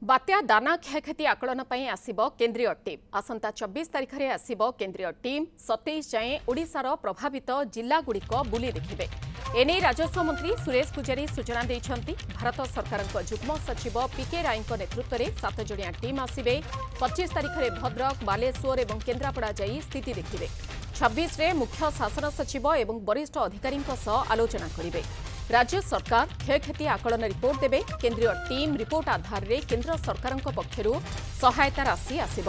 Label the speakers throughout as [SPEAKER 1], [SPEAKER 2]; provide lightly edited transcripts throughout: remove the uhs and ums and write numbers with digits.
[SPEAKER 1] बात्या दाना क्षयक्षति आकलन पर आसिब केंद्रीय टीम आसंता 24 तारिख में आसिब केंद्रीय टीम 27 जाए ओडिशार प्रभावित जिलागुड़िक बुली देखिबे। एने राजस्व मंत्री सुरेश पुजारी सूचना देइछंती। भारत सरकार जुग्म सचिव पीके राय नेतृत्व में 7 जणिया टीम आसिबे। 25 तारिख में भद्रक बालेश्वर और केन्द्रापड़ा जाई स्थिति देखिबे। 26 रे मुख्य शासन सचिव और वरिष्ठ अधिकारी आलोचना करिवे। राज्य सरकार क्षयक्षति आकलन रिपोर्ट देबे। केंद्रीय टीम रिपोर्ट आधार में केंद्र सरकार पक्षर सहायता राशि आसिब।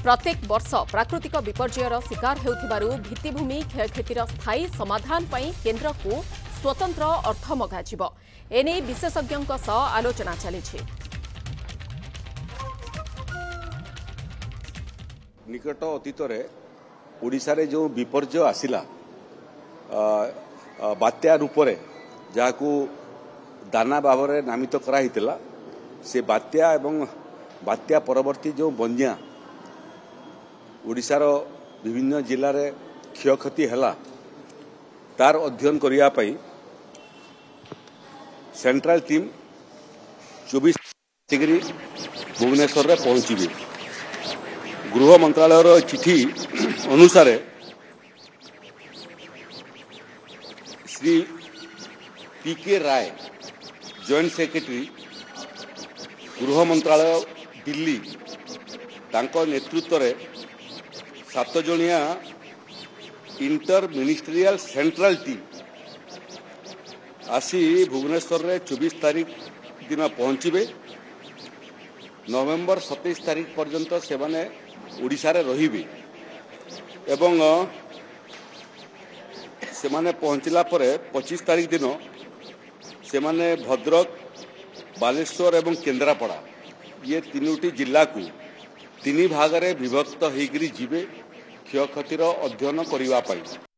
[SPEAKER 1] प्रत्येक वर्ष प्राकृतिक विपर्ययर शिकार हेउथिबारु भित्तिभूमि क्षयक्षतिर स्थायी समाधान पई केंद्र को स्वतंत्र अर्थ मगाजिब। एने विशेषज्ञों सह आलोचना चलीछि।
[SPEAKER 2] निकट अतीत ओडिशा रे जो विपर्यय आसिला बात्या रूप में जहाकू दाना भाव में नामित कराइतिला से बात्या एवं बात्या परवर्ती जो बन्या ओडिशार विभिन्न जिले में क्षयक्षति है तार अध्ययन करिया पई सेंट्रल टीम 24 डिग्री भुवनेश्वर में पहुंची। गृह मंत्रालय चिठी अनुसार श्री पीके राय जॉइंट सेक्रेटरी गृह मंत्रालय दिल्ली तांको नेतृत्व में 7 जणिया इंटर मिनिस्ट्रियल सेंट्रल टीम आसी भुवनेश्वर में 24 तारीख दिन पहुंचे। नवेम्बर 27 तारीख पर्यंत से माने ओडिशा रे रहिबे एवं से माने पहुंचला परे 25 तारीख दिन से माने भद्रक बालेश्वर एवं केन्द्रापड़ा ये तीनोटी जिला को 3 भाग में विभक्त होकर जीवे क्षयक्षतिर अध्ययन करने।